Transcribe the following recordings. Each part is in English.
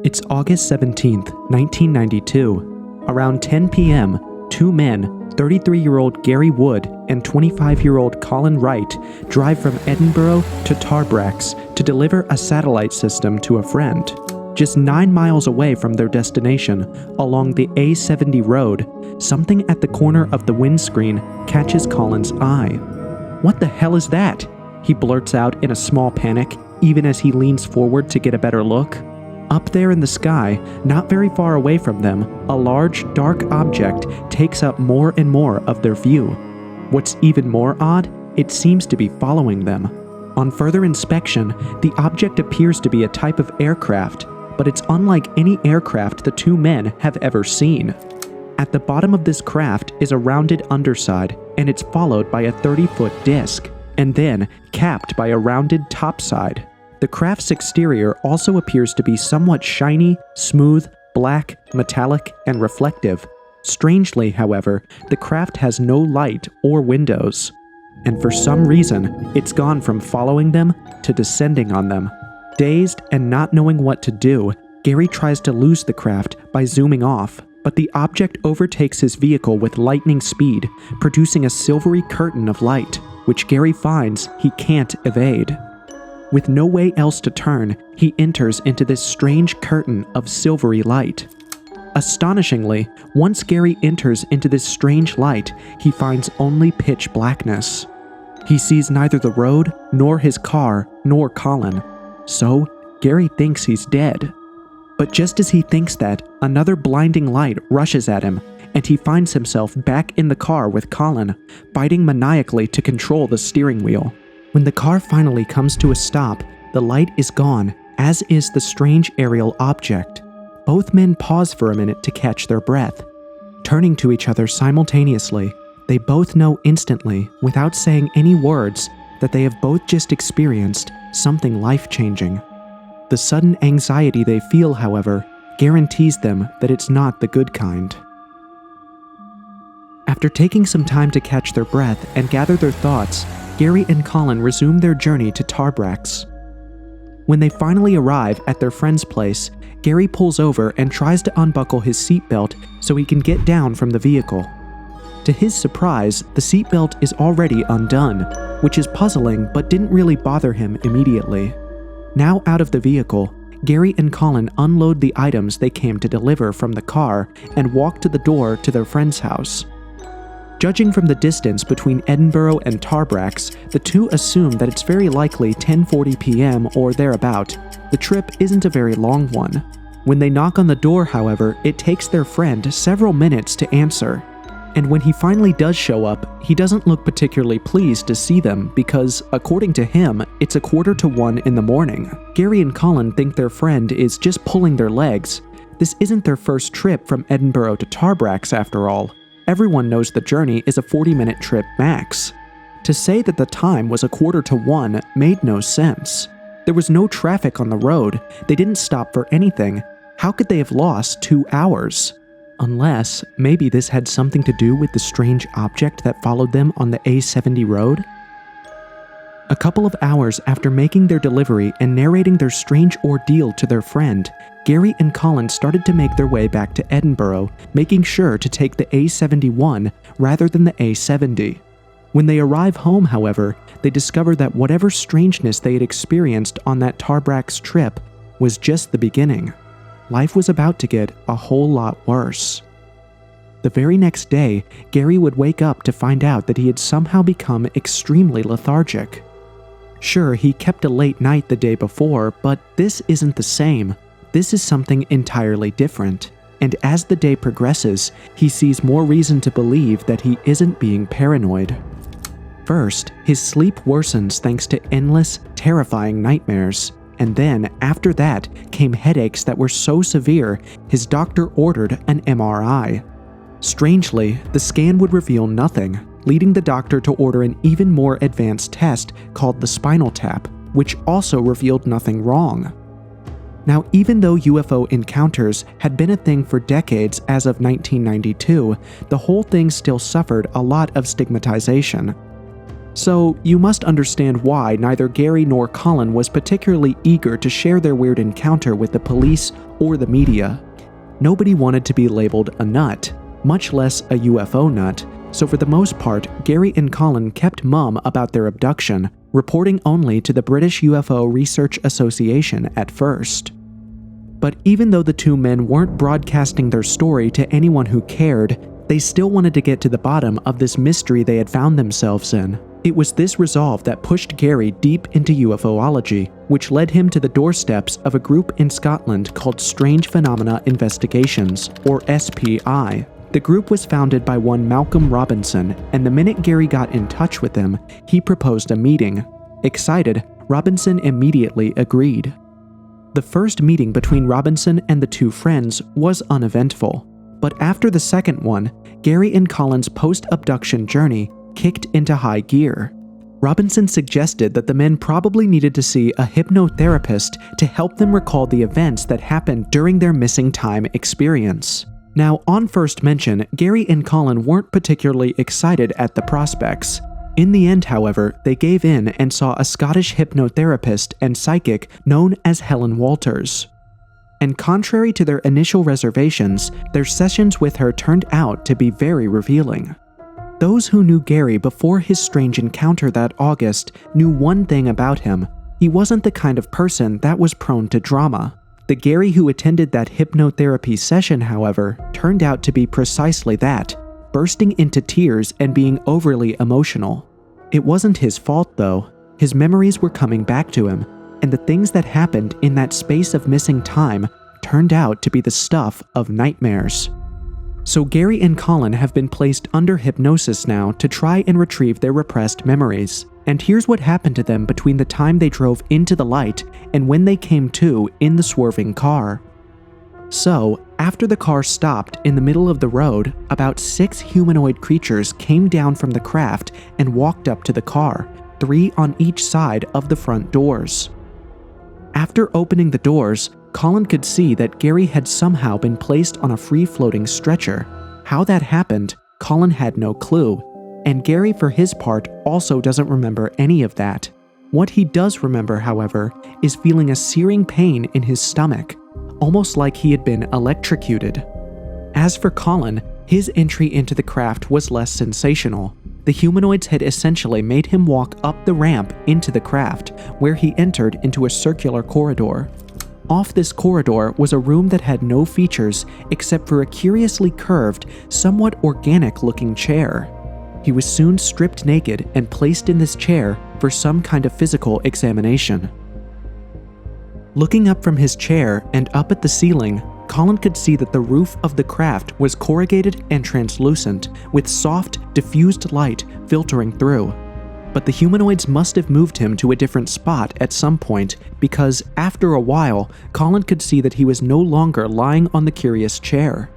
It's August 17th, 1992. Around 10 p.m., two men, 33-year-old Garry Wood and 25-year-old Colin Wright, drive from Edinburgh to Tarbrax to deliver a satellite system to a friend. Just 9 miles away from their destination, along the A70 road, something at the corner of the windscreen catches Colin's eye. "What the hell is that?" he blurts out in a small panic, even as he leans forward to get a better look. Up there in the sky, not very far away from them, a large, dark object takes up more and more of their view. What's even more odd, it seems to be following them. On further inspection, the object appears to be a type of aircraft, but it's unlike any aircraft the two men have ever seen. At the bottom of this craft is a rounded underside, and it's followed by a 30-foot disc, and then capped by a rounded topside. The craft's exterior also appears to be somewhat shiny, smooth, black, metallic, and reflective. Strangely, however, the craft has no light or windows. And for some reason, it's gone from following them to descending on them. Dazed and not knowing what to do, Garry tries to lose the craft by zooming off, but the object overtakes his vehicle with lightning speed, producing a silvery curtain of light, which Garry finds he can't evade. With no way else to turn, he enters into this strange curtain of silvery light. Astonishingly, once Garry enters into this strange light, he finds only pitch blackness. He sees neither the road, nor his car, nor Colin. So, Garry thinks he's dead. But just as he thinks that, another blinding light rushes at him, and he finds himself back in the car with Colin, fighting maniacally to control the steering wheel. When the car finally comes to a stop, the light is gone, as is the strange aerial object. Both men pause for a minute to catch their breath. Turning to each other simultaneously, they both know instantly, without saying any words, that they have both just experienced something life-changing. The sudden anxiety they feel, however, guarantees them that it's not the good kind. After taking some time to catch their breath and gather their thoughts, Garry and Colin resume their journey to Tarbrax. When they finally arrive at their friend's place, Garry pulls over and tries to unbuckle his seatbelt so he can get down from the vehicle. To his surprise, the seatbelt is already undone, which is puzzling but didn't really bother him immediately. Now out of the vehicle, Garry and Colin unload the items they came to deliver from the car and walk to the door to their friend's house. Judging from the distance between Edinburgh and Tarbrax, the two assume that it's very likely 10:40 p.m. or thereabout. The trip isn't a very long one. When they knock on the door, however, it takes their friend several minutes to answer. And when he finally does show up, he doesn't look particularly pleased to see them because, according to him, it's 1:45 in the morning. Garry and Colin think their friend is just pulling their legs. This isn't their first trip from Edinburgh to Tarbrax, after all. Everyone knows the journey is a 40-minute trip max. To say that the time was 1:45 made no sense. There was no traffic on the road, they didn't stop for anything. How could they have lost 2 hours? Unless, maybe this had something to do with the strange object that followed them on the A70 road? A couple of hours after making their delivery and narrating their strange ordeal to their friend, Garry and Colin started to make their way back to Edinburgh, making sure to take the A71 rather than the A70. When they arrive home, however, they discover that whatever strangeness they had experienced on that Tarbrax trip was just the beginning. Life was about to get a whole lot worse. The very next day, Garry would wake up to find out that he had somehow become extremely lethargic. Sure, he kept a late night the day before, but this isn't the same. This is something entirely different, and as the day progresses, he sees more reason to believe that he isn't being paranoid. First, his sleep worsens thanks to endless, terrifying nightmares, and then, after that, came headaches that were so severe, his doctor ordered an MRI. Strangely, the scan would reveal nothing, leading the doctor to order an even more advanced test called the spinal tap, which also revealed nothing wrong. Now, even though UFO encounters had been a thing for decades as of 1992, the whole thing still suffered a lot of stigmatization. So you must understand why neither Garry nor Colin was particularly eager to share their weird encounter with the police or the media. Nobody wanted to be labeled a nut, much less a UFO nut, so for the most part, Garry and Colin kept mum about their abduction, reporting only to the British UFO Research Association at first. But even though the two men weren't broadcasting their story to anyone who cared, they still wanted to get to the bottom of this mystery they had found themselves in. It was this resolve that pushed Garry deep into UFOlogy, which led him to the doorsteps of a group in Scotland called Strange Phenomena Investigations, or SPI. The group was founded by one Malcolm Robinson, and the minute Garry got in touch with him, he proposed a meeting. Excited, Robinson immediately agreed. The first meeting between Robinson and the two friends was uneventful, but after the second one, Garry and Colin's post-abduction journey kicked into high gear. Robinson suggested that the men probably needed to see a hypnotherapist to help them recall the events that happened during their missing time experience. Now, on first mention, Garry and Colin weren't particularly excited at the prospects. In the end, however, they gave in and saw a Scottish hypnotherapist and psychic known as Helen Walters. And contrary to their initial reservations, their sessions with her turned out to be very revealing. Those who knew Garry before his strange encounter that August knew one thing about him. He wasn't the kind of person that was prone to drama. The Garry who attended that hypnotherapy session, however, turned out to be precisely that, bursting into tears and being overly emotional. It wasn't his fault, though. His memories were coming back to him, and the things that happened in that space of missing time turned out to be the stuff of nightmares. So Garry and Colin have been placed under hypnosis now to try and retrieve their repressed memories. And here's what happened to them between the time they drove into the light and when they came to in the swerving car. So, after the car stopped in the middle of the road, about 6 humanoid creatures came down from the craft and walked up to the car, 3 on each side of the front doors. After opening the doors, Colin could see that Garry had somehow been placed on a free-floating stretcher. How that happened, Colin had no clue, and Garry for his part also doesn't remember any of that. What he does remember, however, is feeling a searing pain in his stomach, almost like he had been electrocuted. As for Colin, his entry into the craft was less sensational. The humanoids had essentially made him walk up the ramp into the craft, where he entered into a circular corridor. Off this corridor was a room that had no features except for a curiously curved, somewhat organic-looking chair. He was soon stripped naked and placed in this chair for some kind of physical examination. Looking up from his chair and up at the ceiling, Colin could see that the roof of the craft was corrugated and translucent, with soft, diffused light filtering through. But the humanoids must have moved him to a different spot at some point, because after a while, Colin could see that he was no longer lying on the curious chair.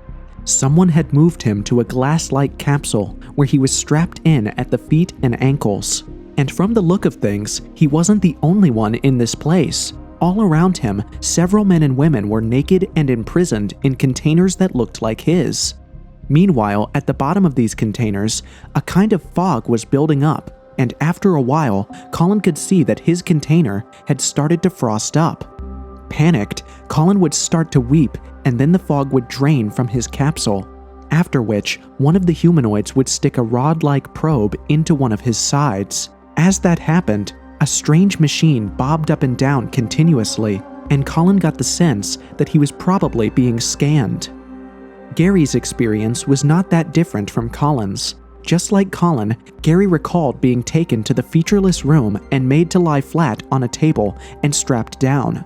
Someone had moved him to a glass-like capsule where he was strapped in at the feet and ankles. And from the look of things, he wasn't the only one in this place. All around him, several men and women were naked and imprisoned in containers that looked like his. Meanwhile, at the bottom of these containers, a kind of fog was building up, and after a while, Colin could see that his container had started to frost up. Panicked, Colin would start to weep, and then the fog would drain from his capsule, after which one of the humanoids would stick a rod-like probe into one of his sides. As that happened, a strange machine bobbed up and down continuously, and Colin got the sense that he was probably being scanned. Garry's experience was not that different from Colin's. Just like Colin, Garry recalled being taken to the featureless room and made to lie flat on a table and strapped down.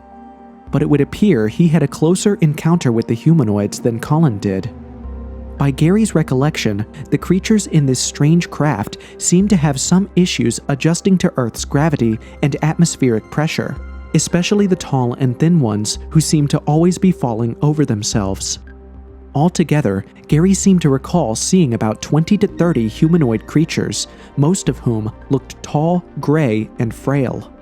But it would appear he had a closer encounter with the humanoids than Colin did. By Garry's recollection, the creatures in this strange craft seemed to have some issues adjusting to Earth's gravity and atmospheric pressure, especially the tall and thin ones who seemed to always be falling over themselves. Altogether, Garry seemed to recall seeing about 20 to 30 humanoid creatures, most of whom looked tall, gray, and frail.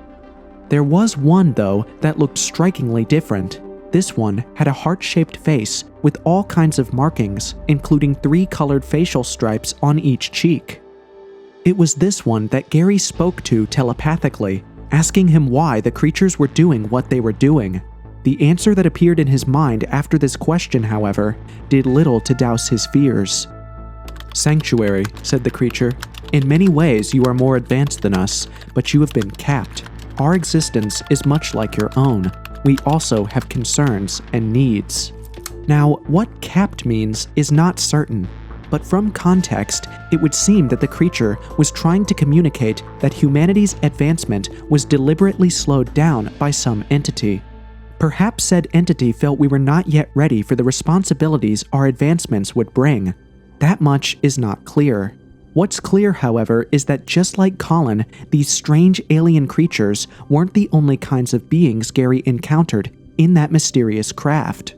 There was one, though, that looked strikingly different. This one had a heart-shaped face with all kinds of markings, including 3 colored facial stripes on each cheek. It was this one that Garry spoke to telepathically, asking him why the creatures were doing what they were doing. The answer that appeared in his mind after this question, however, did little to douse his fears. "Sanctuary," said the creature. "In many ways you are more advanced than us, but you have been capped. Our existence is much like your own. We also have concerns and needs." Now, what capped means is not certain, but from context, it would seem that the creature was trying to communicate that humanity's advancement was deliberately slowed down by some entity. Perhaps said entity felt we were not yet ready for the responsibilities our advancements would bring. That much is not clear. What's clear, however, is that just like Colin, these strange alien creatures weren't the only kinds of beings Garry encountered in that mysterious craft.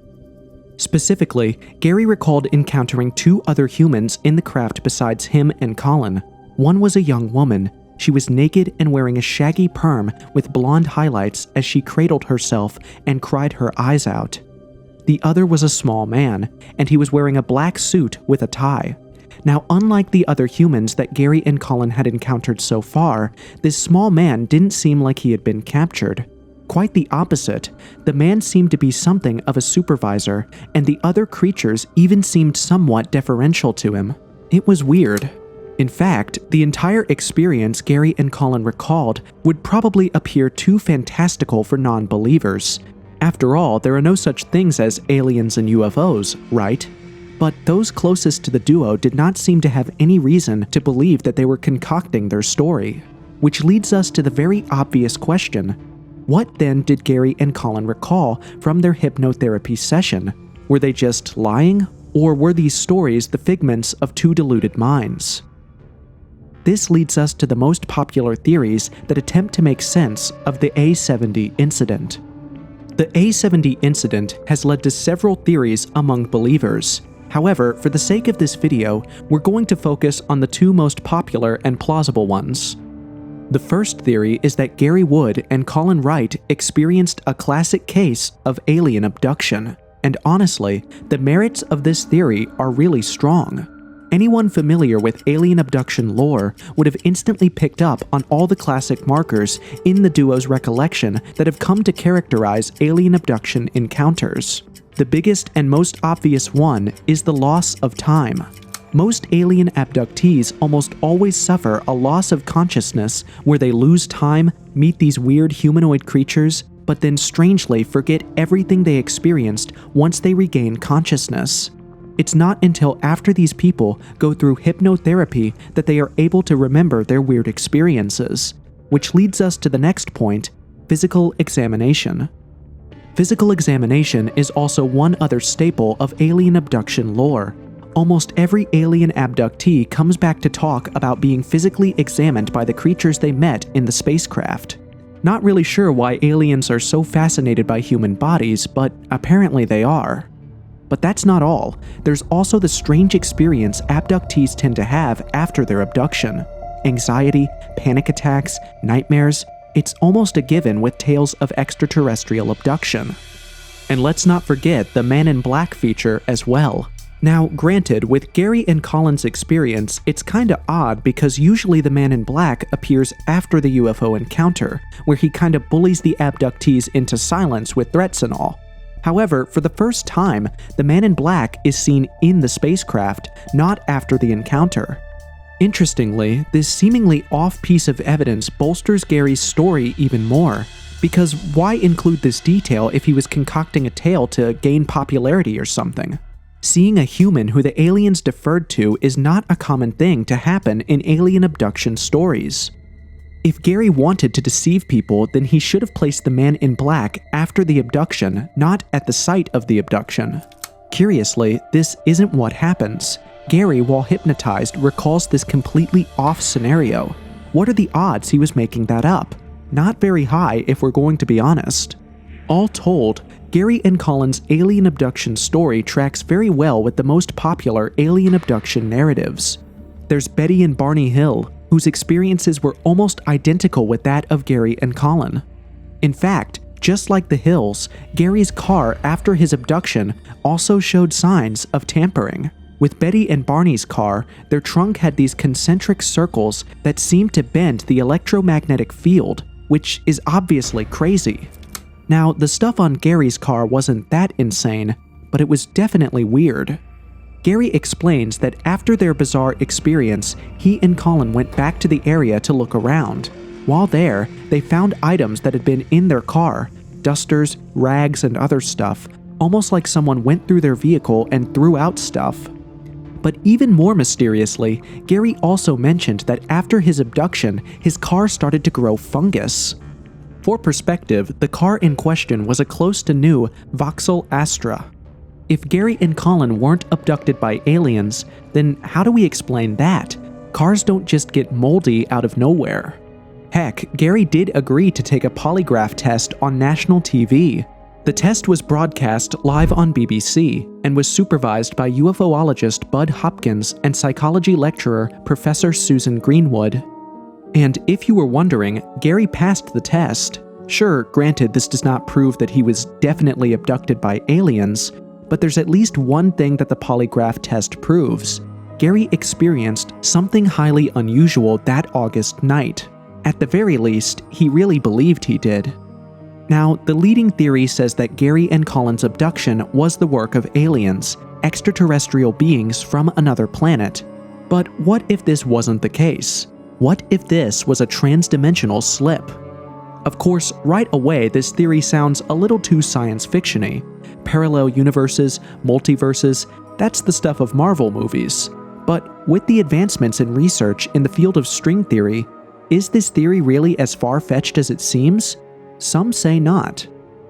Specifically, Garry recalled encountering 2 other humans in the craft besides him and Colin. One was a young woman. She was naked and wearing a shaggy perm with blonde highlights as she cradled herself and cried her eyes out. The other was a small man, and he was wearing a black suit with a tie. Now, unlike the other humans that Garry and Colin had encountered so far, this small man didn't seem like he had been captured. Quite the opposite. The man seemed to be something of a supervisor, and the other creatures even seemed somewhat deferential to him. It was weird. In fact, the entire experience Garry and Colin recalled would probably appear too fantastical for non-believers. After all, there are no such things as aliens and UFOs, right? But those closest to the duo did not seem to have any reason to believe that they were concocting their story. Which leads us to the very obvious question: what then did Garry and Colin recall from their hypnotherapy session? Were they just lying, or were these stories the figments of 2 deluded minds? This leads us to the most popular theories that attempt to make sense of the A70 incident. The A70 incident has led to several theories among believers. However, for the sake of this video, we're going to focus on the 2 most popular and plausible ones. The first theory is that Garry Wood and Colin Wright experienced a classic case of alien abduction, and honestly, the merits of this theory are really strong. Anyone familiar with alien abduction lore would have instantly picked up on all the classic markers in the duo's recollection that have come to characterize alien abduction encounters. The biggest and most obvious one is the loss of time. Most alien abductees almost always suffer a loss of consciousness where they lose time, meet these weird humanoid creatures, but then strangely forget everything they experienced once they regain consciousness. It's not until after these people go through hypnotherapy that they are able to remember their weird experiences, which leads us to the next point: physical examination. Physical examination is also one other staple of alien abduction lore. Almost every alien abductee comes back to talk about being physically examined by the creatures they met in the spacecraft. Not really sure why aliens are so fascinated by human bodies, but apparently they are. But that's not all. There's also the strange experience abductees tend to have after their abduction. Anxiety, panic attacks, nightmares. It's almost a given with tales of extraterrestrial abduction. And let's not forget the Man in Black feature as well. Now, granted, with Garry and Colin's experience, it's kinda odd because usually the Man in Black appears after the UFO encounter, where he kinda bullies the abductees into silence with threats and all. However, for the first time, the Man in Black is seen in the spacecraft, not after the encounter. Interestingly, this seemingly off piece of evidence bolsters Garry's story even more, because why include this detail if he was concocting a tale to gain popularity or something? Seeing a human who the aliens deferred to is not a common thing to happen in alien abduction stories. If Garry wanted to deceive people, then he should have placed the Man in Black after the abduction, not at the site of the abduction. Curiously, this isn't what happens. Garry, while hypnotized, recalls this completely off scenario. What are the odds he was making that up? Not very high if we're going to be honest. All told, Garry and Colin's alien abduction story tracks very well with the most popular alien abduction narratives. There's Betty and Barney Hill, whose experiences were almost identical with that of Garry and Colin. In fact, just like the Hills, Garry's car after his abduction also showed signs of tampering. With Betty and Barney's car, their trunk had these concentric circles that seemed to bend the electromagnetic field, which is obviously crazy. Now, the stuff on Garry's car wasn't that insane, but it was definitely weird. Garry explains that after their bizarre experience, he and Colin went back to the area to look around. While there, they found items that had been in their car, dusters, rags, and other stuff, almost like someone went through their vehicle and threw out stuff. But even more mysteriously, Garry also mentioned that after his abduction, his car started to grow fungus. For perspective, the car in question was a close to new Vauxhall Astra. If Garry and Colin weren't abducted by aliens, then how do we explain that? Cars don't just get moldy out of nowhere. Heck, Garry did agree to take a polygraph test on national TV. The test was broadcast live on BBC and was supervised by UFOologist Bud Hopkins and psychology lecturer Professor Susan Greenwood. And if you were wondering, Garry passed the test. Sure, granted, this does not prove that he was definitely abducted by aliens, but there's at least one thing that the polygraph test proves. Garry experienced something highly unusual that August night. At the very least, he really believed he did. Now, the leading theory says that Garry and Colin's abduction was the work of aliens, extraterrestrial beings from another planet. But what if this wasn't the case? What if this was a transdimensional slip? Of course, right away, this theory sounds a little too science fiction-y. Parallel universes, multiverses, that's the stuff of Marvel movies. But with the advancements in research in the field of string theory, is this theory really as far-fetched as it seems? Some say not.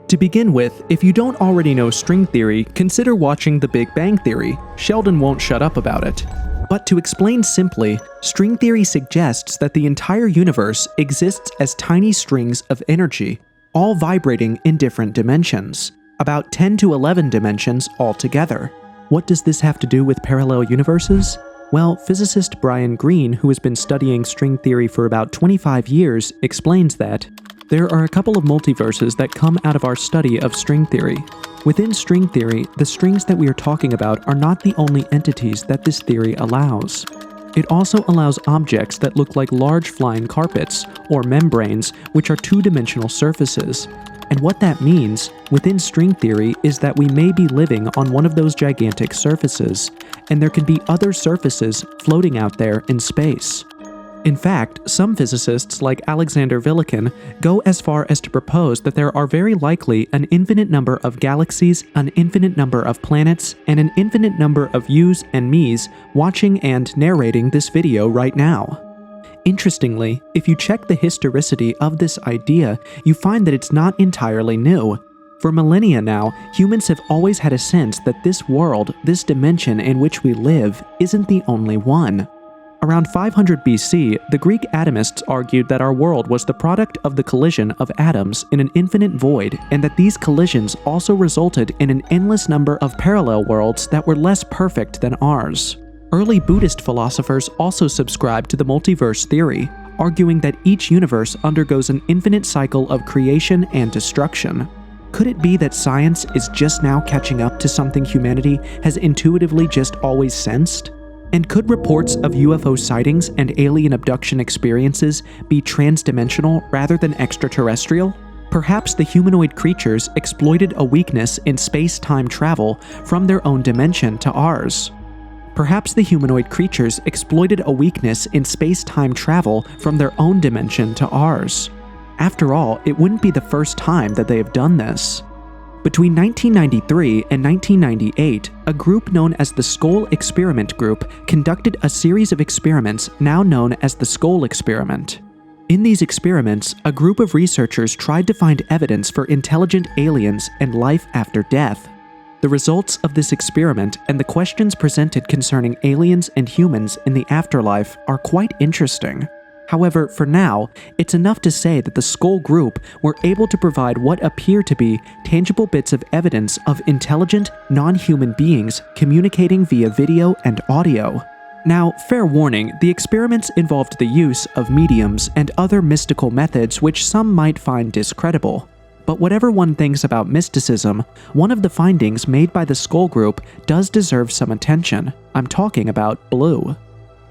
To begin with, if you don't already know string theory, consider watching The Big Bang Theory. Sheldon won't shut up about it. But to explain simply, string theory suggests that the entire universe exists as tiny strings of energy, all vibrating in different dimensions, about 10 to 11 dimensions altogether. What does this have to do with parallel universes? Well, physicist Brian Greene, who has been studying string theory for about 25 years, explains that there are a couple of multiverses that come out of our study of string theory. Within string theory, the strings that we are talking about are not the only entities that this theory allows. It also allows objects that look like large flying carpets, or membranes, which are two-dimensional surfaces. And what that means, within string theory, is that we may be living on one of those gigantic surfaces, and there can be other surfaces floating out there in space. In fact, some physicists like Alexander Villekin go as far as to propose that there are very likely an infinite number of galaxies, an infinite number of planets, and an infinite number of yous and me's watching and narrating this video right now. Interestingly, if you check the historicity of this idea, you find that it's not entirely new. For millennia now, humans have always had a sense that this world, this dimension in which we live, isn't the only one. Around 500 BC, the Greek atomists argued that our world was the product of the collision of atoms in an infinite void, and that these collisions also resulted in an endless number of parallel worlds that were less perfect than ours. Early Buddhist philosophers also subscribed to the multiverse theory, arguing that each universe undergoes an infinite cycle of creation and destruction. Could it be that science is just now catching up to something humanity has intuitively just always sensed? And could reports of UFO sightings and alien abduction experiences be transdimensional rather than extraterrestrial? Perhaps the humanoid creatures exploited a weakness in space-time travel from their own dimension to ours. Perhaps the humanoid creatures exploited a weakness in space-time travel from their own dimension to ours. After all, it wouldn't be the first time that they have done this. Between 1993 and 1998, a group known as the Skull Experiment Group conducted a series of experiments now known as the Skull Experiment. In these experiments, a group of researchers tried to find evidence for intelligent aliens and life after death. The results of this experiment and the questions presented concerning aliens and humans in the afterlife are quite interesting. However, for now, it's enough to say that the Skull Group were able to provide what appear to be tangible bits of evidence of intelligent, non-human beings communicating via video and audio. Now, fair warning, the experiments involved the use of mediums and other mystical methods which some might find discreditable. But whatever one thinks about mysticism, one of the findings made by the Skull Group does deserve some attention. I'm talking about blue.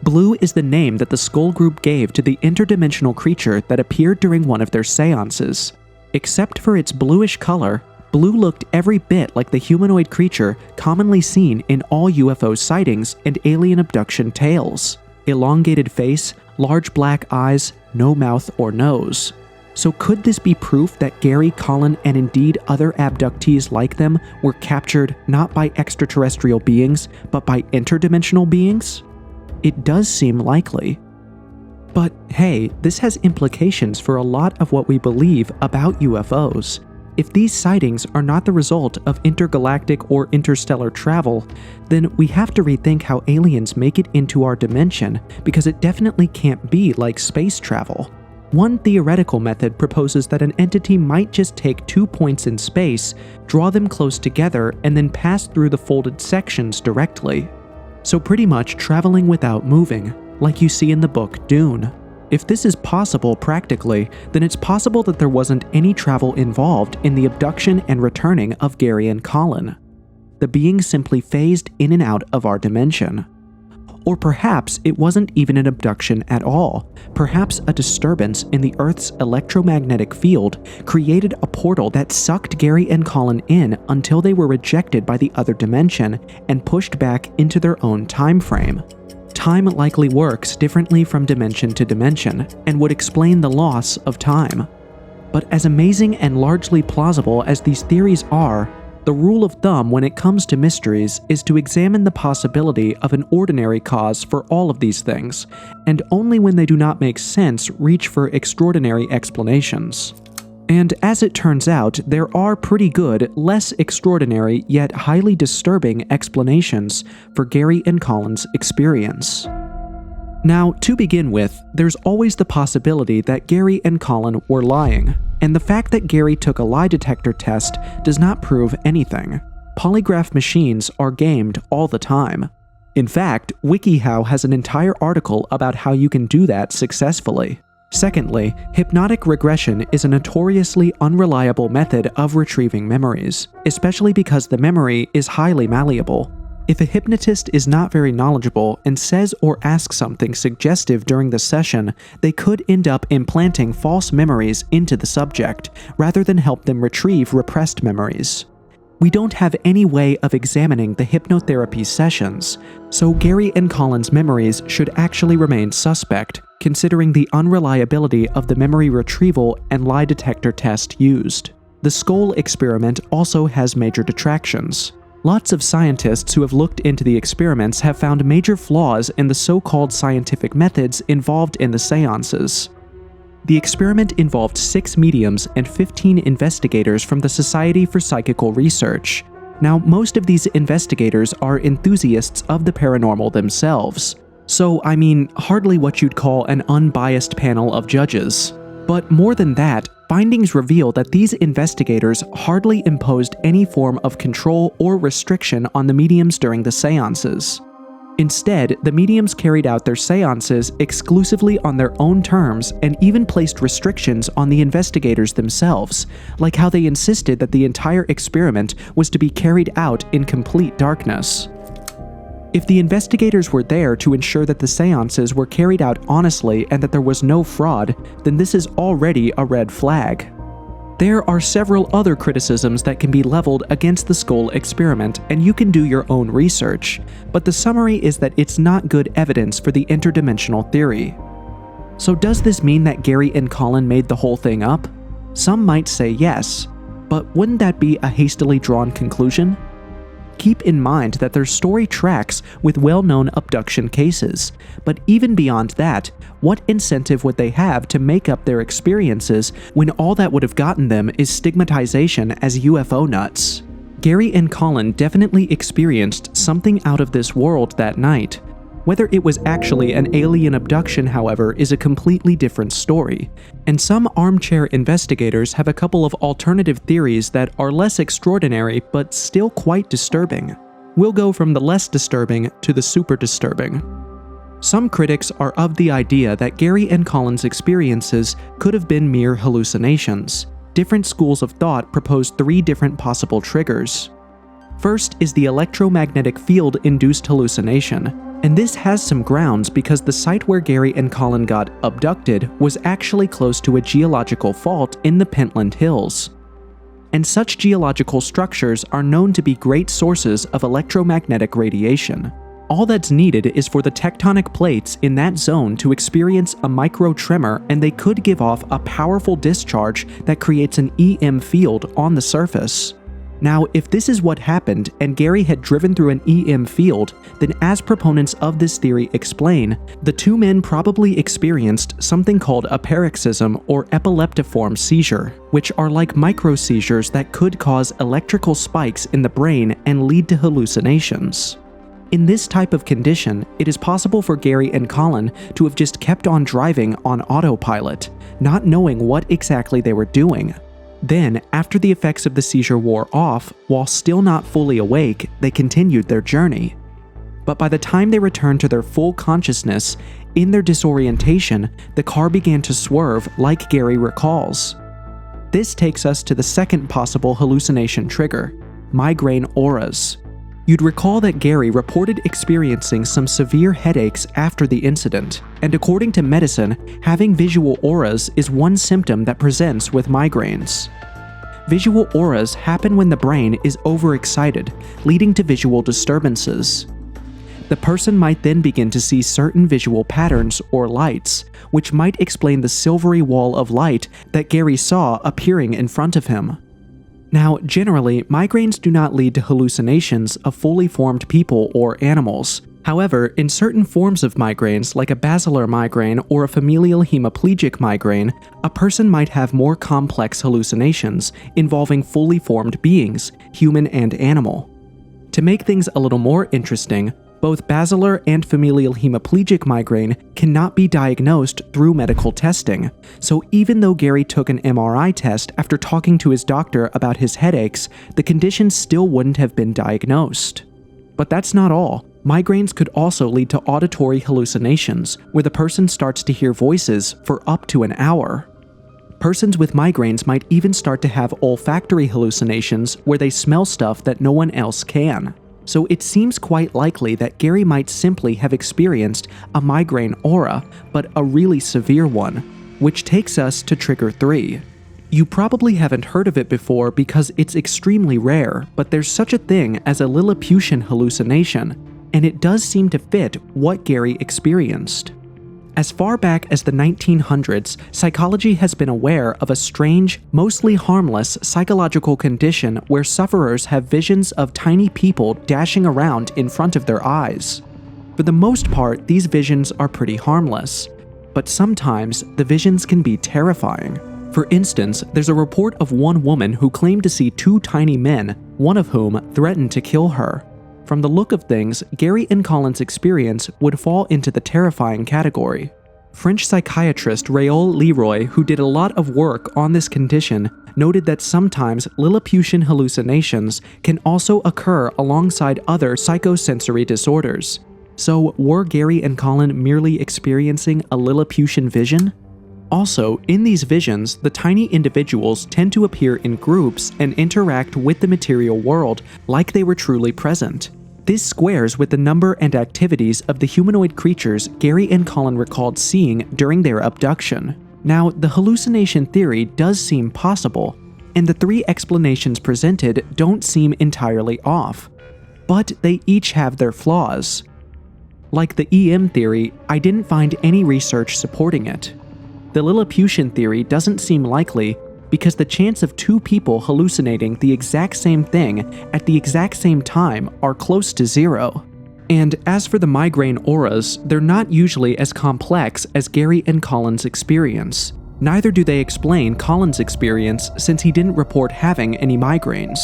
Blue is the name that the Skull Group gave to the interdimensional creature that appeared during one of their seances. Except for its bluish color, blue looked every bit like the humanoid creature commonly seen in all UFO sightings and alien abduction tales. Elongated face, large black eyes, no mouth or nose. So could this be proof that Garry, Colin, and indeed other abductees like them were captured not by extraterrestrial beings, but by interdimensional beings? It does seem likely. But hey, this has implications for a lot of what we believe about UFOs. If these sightings are not the result of intergalactic or interstellar travel, then we have to rethink how aliens make it into our dimension, because it definitely can't be like space travel. One theoretical method proposes that an entity might just take 2 points in space, draw them close together, and then pass through the folded sections directly. So pretty much traveling without moving, like you see in the book Dune. If this is possible practically, then it's possible that there wasn't any travel involved in the abduction and returning of Garry and Colin. The beings simply phased in and out of our dimension. Or perhaps it wasn't even an abduction at all. Perhaps a disturbance in the Earth's electromagnetic field created a portal that sucked Garry and Colin in until they were rejected by the other dimension and pushed back into their own time frame. Time likely works differently from dimension to dimension and would explain the loss of time. But as amazing and largely plausible as these theories are, the rule of thumb when it comes to mysteries is to examine the possibility of an ordinary cause for all of these things, and only when they do not make sense reach for extraordinary explanations. And as it turns out, there are pretty good, less extraordinary yet highly disturbing explanations for Garry and Colin's experience. Now, to begin with, there's always the possibility that Garry and Colin were lying. And the fact that Garry took a lie detector test does not prove anything. Polygraph machines are gamed all the time. In fact, WikiHow has an entire article about how you can do that successfully. Secondly, hypnotic regression is a notoriously unreliable method of retrieving memories, especially because the memory is highly malleable. If a hypnotist is not very knowledgeable and says or asks something suggestive during the session, they could end up implanting false memories into the subject, rather than help them retrieve repressed memories. We don't have any way of examining the hypnotherapy sessions, so Garry and Colin's memories should actually remain suspect, considering the unreliability of the memory retrieval and lie detector test used. The skull experiment also has major detractions. Lots of scientists who have looked into the experiments have found major flaws in the so-called scientific methods involved in the seances. The experiment involved 6 mediums and 15 investigators from the Society for Psychical Research. Now, most of these investigators are enthusiasts of the paranormal themselves. So, I mean, hardly what you'd call an unbiased panel of judges. But more than that, findings reveal that these investigators hardly imposed any form of control or restriction on the mediums during the seances. Instead, the mediums carried out their seances exclusively on their own terms and even placed restrictions on the investigators themselves, like how they insisted that the entire experiment was to be carried out in complete darkness. If the investigators were there to ensure that the seances were carried out honestly and that there was no fraud, then this is already a red flag. There are several other criticisms that can be leveled against the skull experiment, and you can do your own research, but the summary is that it's not good evidence for the interdimensional theory. So does this mean that Garry and Colin made the whole thing up? Some might say yes, but wouldn't that be a hastily drawn conclusion? Keep in mind that their story tracks with well-known abduction cases, but even beyond that, what incentive would they have to make up their experiences when all that would have gotten them is stigmatization as UFO nuts? Garry and Colin definitely experienced something out of this world that night. Whether it was actually an alien abduction, however, is a completely different story, and some armchair investigators have a couple of alternative theories that are less extraordinary but still quite disturbing. We'll go from the less disturbing to the super disturbing. Some critics are of the idea that Garry and Colin's experiences could have been mere hallucinations. different schools of thought propose 3 different possible triggers. First is the electromagnetic field-induced hallucination, and this has some grounds because the site where Garry and Colin got abducted was actually close to a geological fault in the Pentland Hills. And such geological structures are known to be great sources of electromagnetic radiation. All that's needed is for the tectonic plates in that zone to experience a micro tremor, and they could give off a powerful discharge that creates an EM field on the surface. Now, if this is what happened and Garry had driven through an EM field, then as proponents of this theory explain, the 2 men probably experienced something called a paroxysm or epileptiform seizure, which are like micro seizures that could cause electrical spikes in the brain and lead to hallucinations. In this type of condition, it is possible for Garry and Colin to have just kept on driving on autopilot, not knowing what exactly they were doing. Then, after the effects of the seizure wore off, while still not fully awake, they continued their journey. But by the time they returned to their full consciousness, in their disorientation, the car began to swerve like Garry recalls. This takes us to the second possible hallucination trigger, migraine auras. You'd recall that Garry reported experiencing some severe headaches after the incident, and according to medicine, having visual auras is one symptom that presents with migraines. Visual auras happen when the brain is overexcited, leading to visual disturbances. The person might then begin to see certain visual patterns or lights, which might explain the silvery wall of light that Garry saw appearing in front of him. Now, generally, migraines do not lead to hallucinations of fully formed people or animals. However, in certain forms of migraines, like a basilar migraine or a familial hemiplegic migraine, a person might have more complex hallucinations involving fully formed beings, human and animal. To make things a little more interesting, both basilar and familial hemiplegic migraine cannot be diagnosed through medical testing, so even though Garry took an MRI test after talking to his doctor about his headaches, the condition still wouldn't have been diagnosed. But that's not all. Migraines could also lead to auditory hallucinations, where the person starts to hear voices for up to an hour. Persons with migraines might even start to have olfactory hallucinations where they smell stuff that no one else can. So it seems quite likely that Garry might simply have experienced a migraine aura, but a really severe one, which takes us to trigger 3. You probably haven't heard of it before because it's extremely rare, but there's such a thing as a Lilliputian hallucination, and it does seem to fit what Garry experienced. As far back as the 1900s, psychology has been aware of a strange, mostly harmless psychological condition where sufferers have visions of tiny people dashing around in front of their eyes. For the most part, these visions are pretty harmless, but sometimes the visions can be terrifying. For instance, there's a report of one woman who claimed to see 2 tiny men, one of whom threatened to kill her. From the look of things, Garry and Colin's experience would fall into the terrifying category. French psychiatrist Raoul Leroy, who did a lot of work on this condition, noted that sometimes Lilliputian hallucinations can also occur alongside other psychosensory disorders. So, were Garry and Colin merely experiencing a Lilliputian vision? Also, in these visions, the tiny individuals tend to appear in groups and interact with the material world like they were truly present. This squares with the number and activities of the humanoid creatures Garry and Colin recalled seeing during their abduction. Now, the hallucination theory does seem possible, and the 3 explanations presented don't seem entirely off. But they each have their flaws. Like the EM theory, I didn't find any research supporting it. The Lilliputian theory doesn't seem likely because the chance of 2 people hallucinating the exact same thing at the exact same time are close to 0. And as for the migraine auras, they're not usually as complex as Garry and Colin's experience. Neither do they explain Colin's experience since he didn't report having any migraines.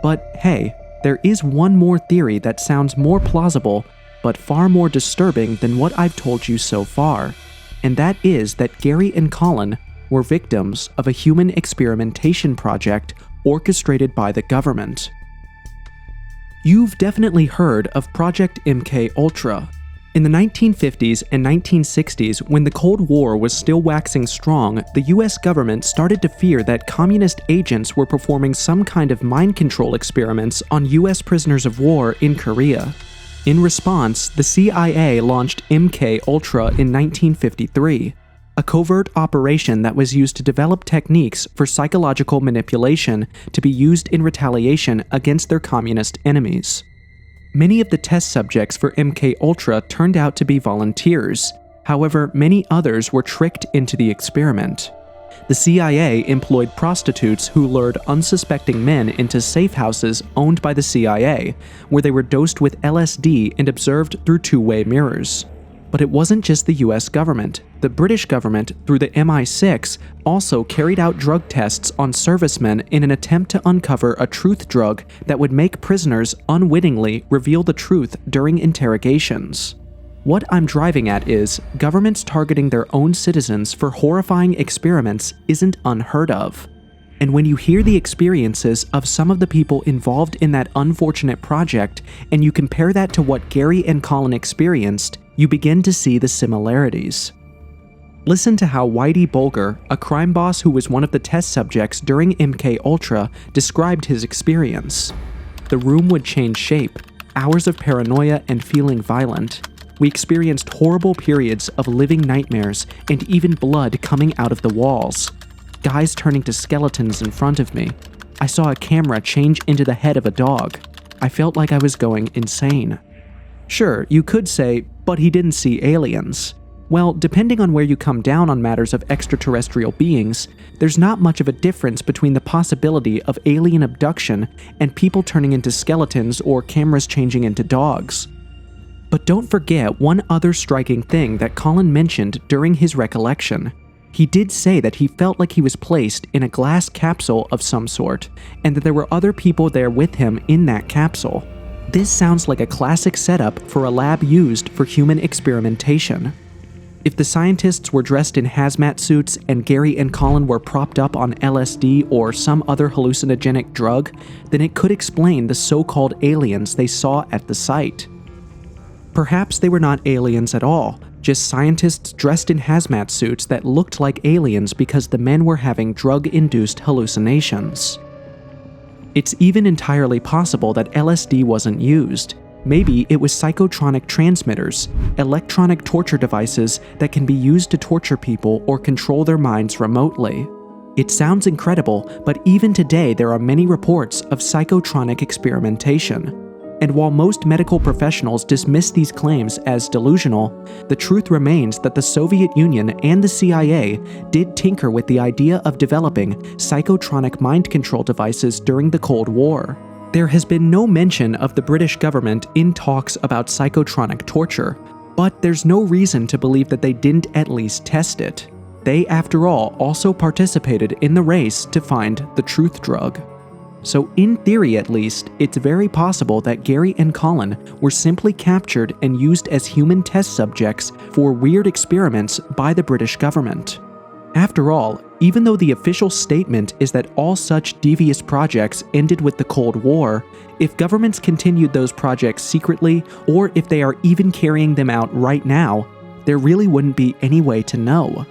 But hey, there is one more theory that sounds more plausible but far more disturbing than what I've told you so far, and that is that Garry and Colin were victims of a human experimentation project orchestrated by the government. You've definitely heard of Project MK Ultra, In the 1950s and 1960s, when the Cold War was still waxing strong, the US government started to fear that communist agents were performing some kind of mind control experiments on US prisoners of war in Korea. In response, the CIA launched MK-Ultra in 1953, a covert operation that was used to develop techniques for psychological manipulation to be used in retaliation against their communist enemies. Many of the test subjects for MK-Ultra turned out to be volunteers. However, many others were tricked into the experiment. The CIA employed prostitutes who lured unsuspecting men into safe houses owned by the CIA, where they were dosed with LSD and observed through two-way mirrors. But it wasn't just the US government. The British government, through the MI6, also carried out drug tests on servicemen in an attempt to uncover a truth drug that would make prisoners unwittingly reveal the truth during interrogations. What I'm driving at is, governments targeting their own citizens for horrifying experiments isn't unheard of. And when you hear the experiences of some of the people involved in that unfortunate project, and you compare that to what Garry and Colin experienced, you begin to see the similarities. Listen to how Whitey Bulger, a crime boss who was one of the test subjects during MK-Ultra, described his experience. The room would change shape, hours of paranoia and feeling violent. We experienced horrible periods of living nightmares and even blood coming out of the walls. Guys turning to skeletons in front of me. I saw a camera change into the head of a dog. I felt like I was going insane. Sure, you could say, but he didn't see aliens. Well, depending on where you come down on matters of extraterrestrial beings, there's not much of a difference between the possibility of alien abduction and people turning into skeletons or cameras changing into dogs. But don't forget one other striking thing that Colin mentioned during his recollection. He did say that he felt like he was placed in a glass capsule of some sort, and that there were other people there with him in that capsule. This sounds like a classic setup for a lab used for human experimentation. If the scientists were dressed in hazmat suits and Garry and Colin were propped up on LSD or some other hallucinogenic drug, then it could explain the so-called aliens they saw at the site. Perhaps they were not aliens at all, just scientists dressed in hazmat suits that looked like aliens because the men were having drug-induced hallucinations. It's even entirely possible that LSD wasn't used. Maybe it was psychotronic transmitters, electronic torture devices that can be used to torture people or control their minds remotely. It sounds incredible, but even today there are many reports of psychotronic experimentation. And while most medical professionals dismiss these claims as delusional, the truth remains that the Soviet Union and the CIA did tinker with the idea of developing psychotronic mind control devices during the Cold War. There has been no mention of the British government in talks about psychotronic torture, but there's no reason to believe that they didn't at least test it. They, after all, also participated in the race to find the truth drug. So in theory at least, it's very possible that Garry and Colin were simply captured and used as human test subjects for weird experiments by the British government. After all, even though the official statement is that all such devious projects ended with the Cold War, if governments continued those projects secretly, or if they are even carrying them out right now, there really wouldn't be any way to know.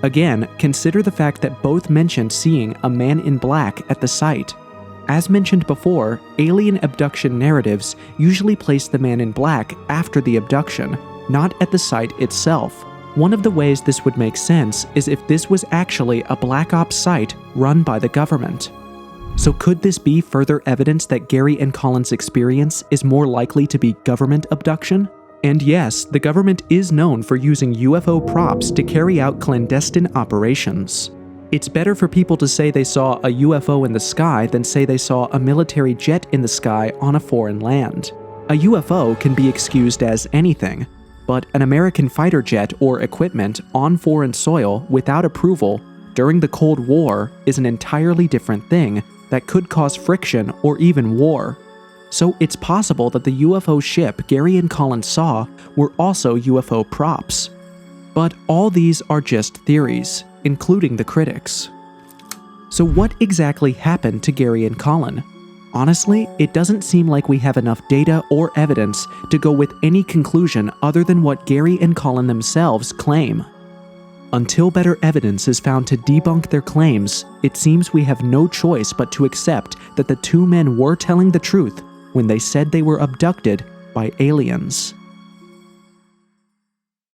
Again, consider the fact that both mentioned seeing a man in black at the site. As mentioned before, alien abduction narratives usually place the man in black after the abduction, not at the site itself. One of the ways this would make sense is if this was actually a black ops site run by the government. So could this be further evidence that Garry and Colin's experience is more likely to be government abduction? And yes, the government is known for using UFO props to carry out clandestine operations. It's better for people to say they saw a UFO in the sky than say they saw a military jet in the sky on a foreign land. A UFO can be excused as anything, but an American fighter jet or equipment on foreign soil without approval during the Cold War is an entirely different thing that could cause friction or even war. So it's possible that the UFO ship Garry and Colin saw were also UFO props. But all these are just theories, including the critics. So what exactly happened to Garry and Colin? Honestly, it doesn't seem like we have enough data or evidence to go with any conclusion other than what Garry and Colin themselves claim. Until better evidence is found to debunk their claims, it seems we have no choice but to accept that the two men were telling the truth when they said they were abducted by aliens.